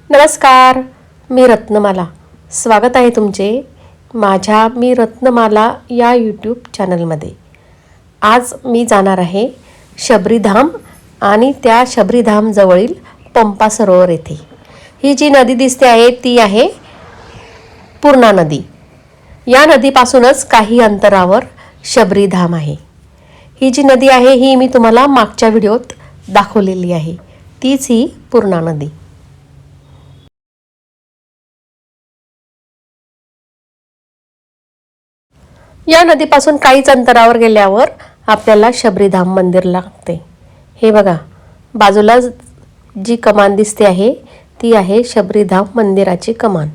नमस्कार, मी रत्नमाला. स्वागत आहे तुमचे माझ्या मी रत्नमाला या यूट्यूब चॅनलमध्ये. आज मी जाणार आहे शबरीधाम आणि त्या शबरीधाम जवळील पंपा सरोवर येथे. ही जी नदी दिसते आहे ती आहे पूर्णा नदी. या नदीपासूनच काही अंतरावर शबरीधाम आहे. ही जी नदी आहे ही मी तुम्हाला मागच्या व्हिडिओत दाखवलेली आहे. तीच ही पूर्णा नदी. या नदीपासून काहीच अंतरावर गेल्यावर आपल्याला शबरीधाम मंदिर लागते. हे बघा, बाजूला जी कमान दिसते आहे ती आहे शबरीधाम मंदिराची कमान.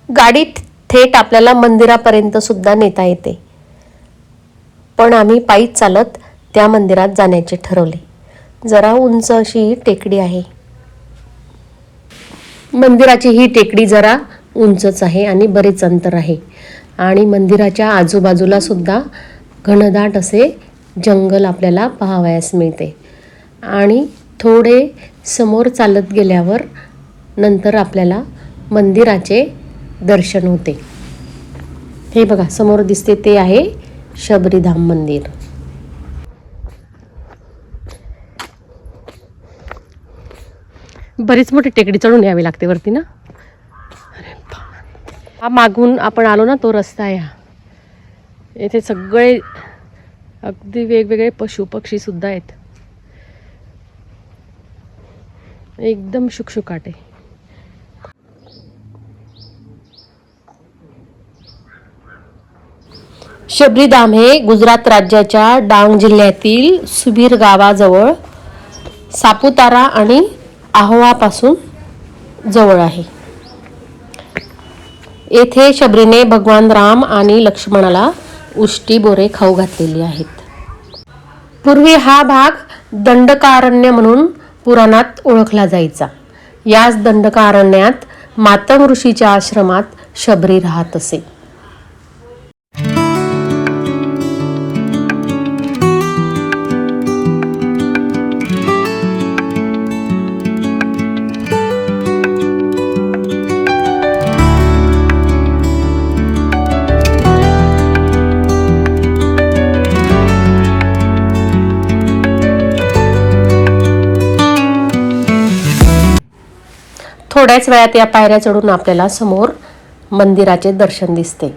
गाडी थेट आपल्याला मंदिरापर्यंत सुद्धा नेता येते, पण आम्ही पायीच चालत त्या मंदिरात जाण्याचे ठरवले. जरा उंच अशी ही टेकडी आहे. मंदिराची ही टेकडी जरा उंचच आहे आणि बरेच अंतर आहे. आणि मंदिराच्या आजूबाजूला सुद्धा घनदाट असे जंगल आपल्याला पाहावयास मिळते. आणि थोडे समोर चालत गेल्यावर नंतर आपल्याला मंदिराचे दर्शन होते. हे बघा, समोर दिसते ते आहे शबरीधाम मंदिर. बरीच मोठी टेकडी चढून यावी लागते वरती ना. हा मागून आपण आलो ना तो रस्ता आहे. येथे सगळे अगदी वेगवेगळे पशु पक्षी सुद्धा आहेत. एकदम शुकशुकाट आहे. शबरीधाम हे गुजरात राज्याच्या डांग जिल्ह्यातील सुबीर गावाजवळ सापुतारा आणि आहोवापासून जवळ आहे. येथे शबरीने भगवान राम आणि लक्ष्मणाला उष्टी बोरे खाऊ घातलेली आहेत. पूर्वी हा भाग दंडकारण्य म्हणून पुराणात ओळखला जायचा. याच दंडकारण्यात मातंग ऋषीच्या आश्रमात शबरी राहत असे. थोड्याच वेळात या पायऱ्या चढून आपल्याला समोर मंदिराचे दर्शन दिसते.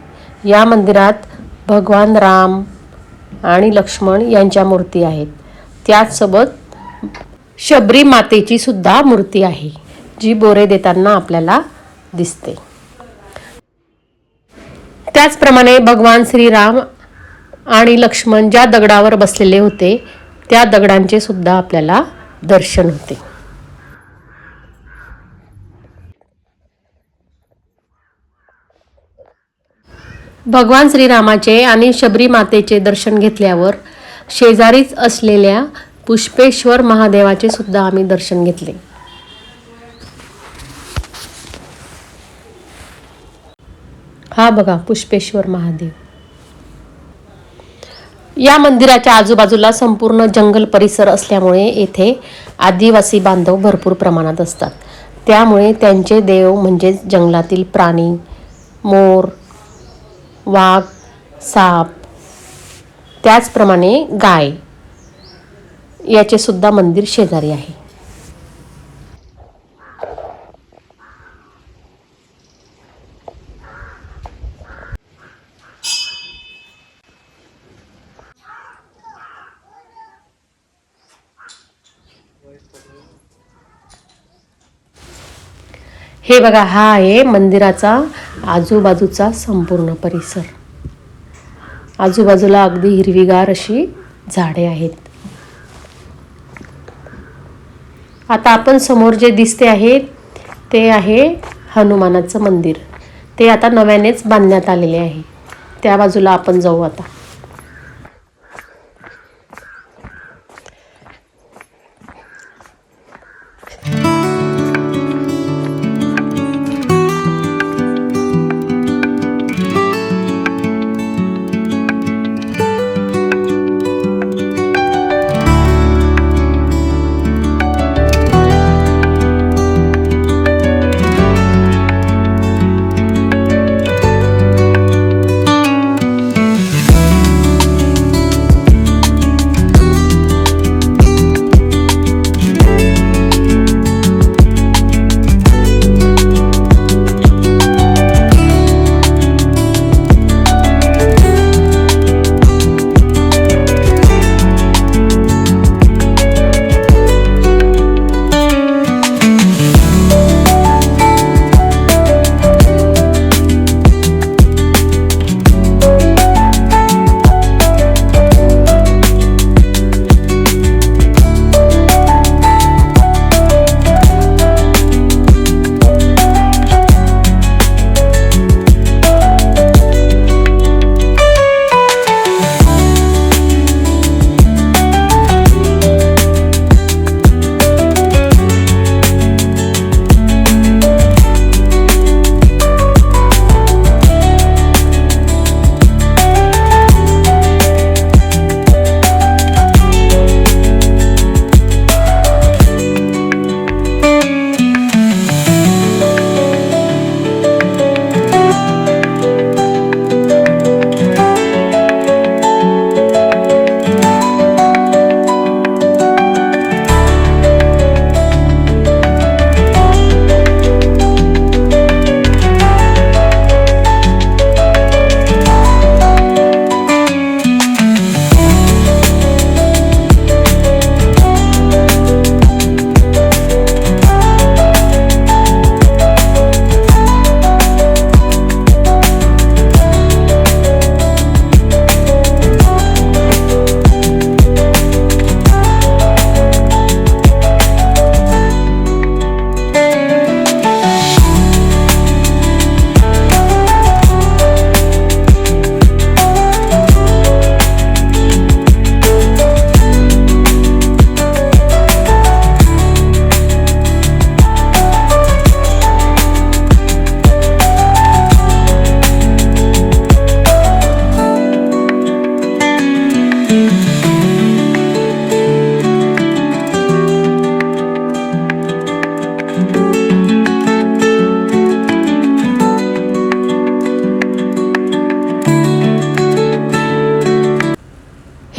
या मंदिरात भगवान राम आणि लक्ष्मण यांच्या मूर्ती आहेत. त्याचसोबत शबरी मातेची सुद्धा मूर्ती आहे, जी बोरे देताना आपल्याला दिसते. त्याचप्रमाणे भगवान श्रीराम आणि लक्ष्मण ज्या दगडावर बसलेले होते त्या दगडांचे सुद्धा आपल्याला दर्शन होते. भगवान श्रीरामाचे आणि शबरी मातेचे दर्शन घेतल्यावर शेजारीच असलेल्या पुष्पेश्वर महादेवाचे सुद्धा आम्ही दर्शन घेतले. हा बघा पुष्पेश्वर महादेव. या मंदिराच्या आजूबाजूला संपूर्ण जंगल परिसर असल्यामुळे येथे आदिवासी बांधव भरपूर प्रमाणात असतात. त्यामुळे त्यांचे देव म्हणजे जंगलातील प्राणी, मोर, वाघ, साप, त्याचप्रमाणे गाय याचे सुद्धा मंदिर शेजारी आहे. हे बघा, हा आहे मंदिराचा आजूबाजूचा संपूर्ण परिसर. आजूबाजूला अगदी हिरवीगार अशी झाडे आहेत. आता आपण समोर जे दिसते आहे ते आहे हनुमानाचं मंदिर. ते आता नव्यानेच बांधण्यात आलेले आहे. त्या बाजूला आपण जाऊ आता.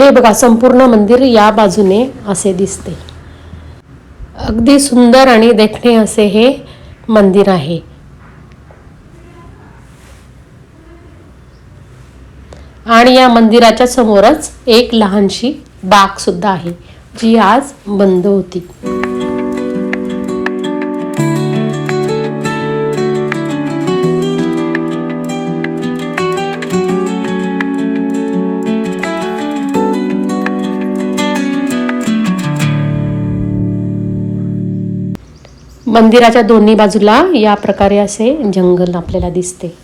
हे बघा, संपूर्ण मंदिर या बाजूने असे दिसते. अगदी सुंदर आणि देखणे असे हे मंदिर आहे. आणि या मंदिराच्या समोरच एक लहानशी बाग सुद्धा आहे, जी आज बंद होती. मंदिराच्या दोन्ही बाजूला या प्रकारे असे जंगल आपल्याला दिसते.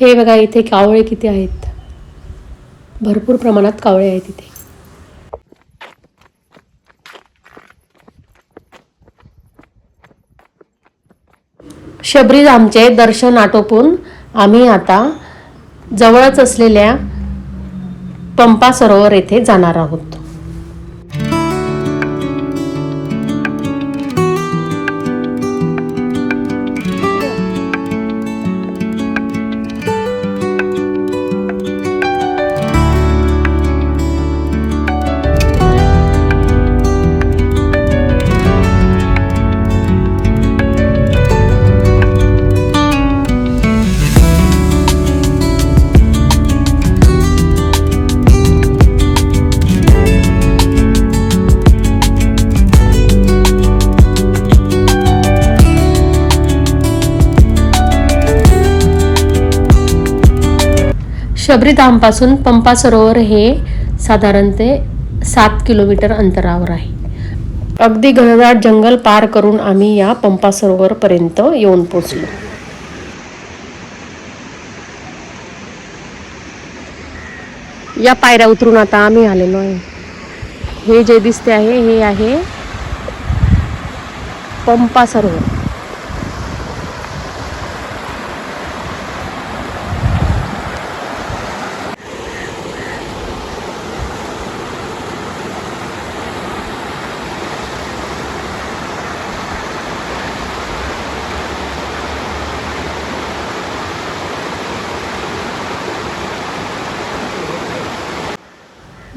हे बघा, इथे कावळे किती आहेत. भरपूर प्रमाणात कावळे आहेत इथे. शबरीधामचे दर्शन आटोपून आम्ही आता जवळच असलेल्या पंपा सरोवर येथे जाणार आहोत. शबरीधामपासून पंपा सरोवर हे साधारणतः 7 किलोमीटर अंतरावर आहे. अगदी घनदाट जंगल पार करून आम्ही या पंपा सरोवरपर्यंत येऊन पोचलो. या पायऱ्या उतरून आता आम्ही आलेलो आहे. हे जे दिसते आहे हे आहे पंपा सरोवर.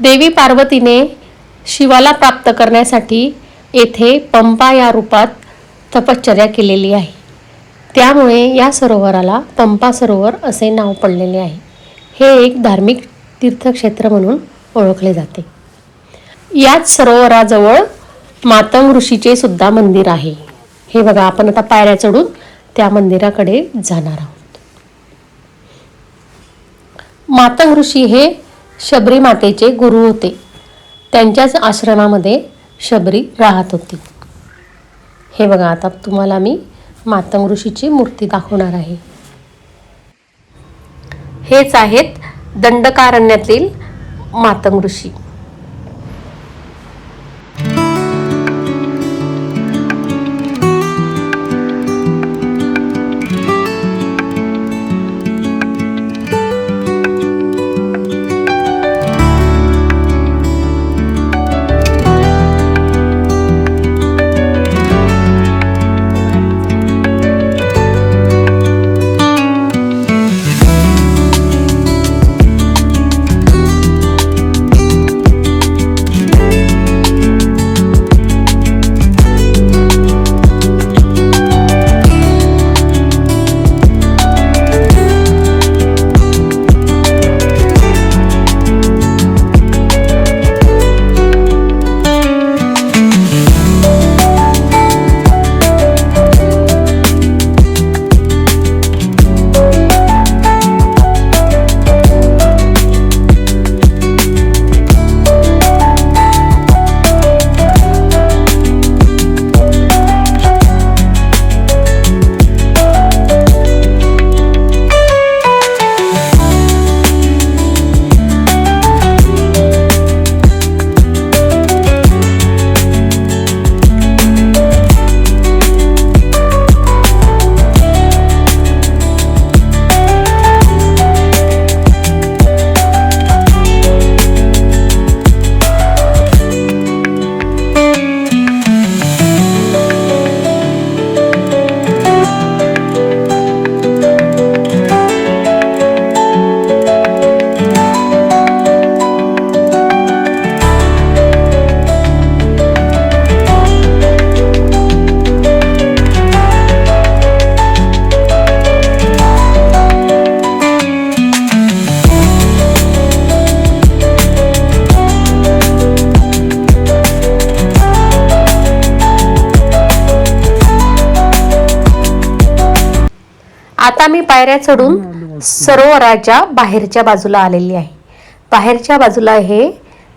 देवी पार्वतीने शिवाला प्राप्त करण्यासाठी येथे पंपा या रूपात तपश्चर्या केलेली आहे. त्यामुळे या सरोवराला पंपा सरोवर असे नाव पडलेले आहे. हे एक धार्मिक तीर्थक्षेत्र म्हणून ओळखले जाते. याच सरोवराजवळ मातंग ऋषीचे सुद्धा मंदिर आहे. हे बघा, आपण आता पायऱ्या चढून त्या मंदिराकडे जाणार आहोत. मातंग ऋषी हे शबरी मातेचे गुरु होते. त्यांच्याच आश्रमामध्ये शबरी राहत होती. हे बघा, आता तुम्हाला मी मातंग ऋषीची मूर्ती दाखवणार आहे. हेच आहेत दंडकारण्यातील मातंग ऋषी. आता मी पायऱ्या चढून सरोवराच्या बाहेरच्या बाजूला आलेली आहे. बाहेरच्या बाजूला हे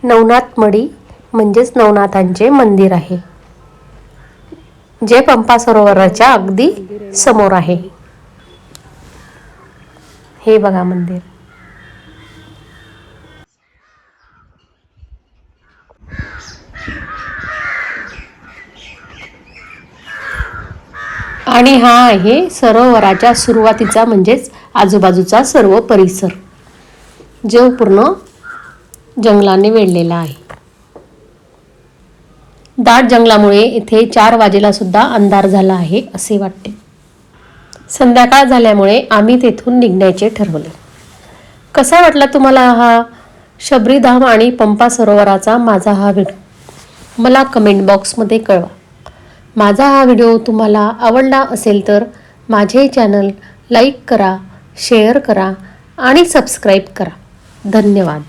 नवनाथ मढी म्हणजेच नवनाथांचे मंदिर आहे, जे पंपा सरोवराच्या अगदी समोर आहे. हे बघा मंदिर. आणि हा आहे सरोवराच्या सुरुवातीचा म्हणजेच आजूबाजूचा सर्व परिसर, जो पूर्ण जंगलाने वेढलेला आहे. दाट जंगलामुळे इथे 4 वाजेला सुद्धा अंधार झाला आहे असे वाटते. संध्याकाळ झाल्यामुळे आम्ही तेथून निघण्याचे ठरवले. कसा वाटला तुम्हाला हा शबरीधाम आणि पंपा सरोवराचा माझा हा व्हिडिओ? मला कमेंट बॉक्समध्ये कळवा. माझा हा व्हिडिओ तुम्हाला आवडला असेल तर माझे चॅनल लाईक करा, शेअर करा आणि सबस्क्राईब करा. धन्यवाद.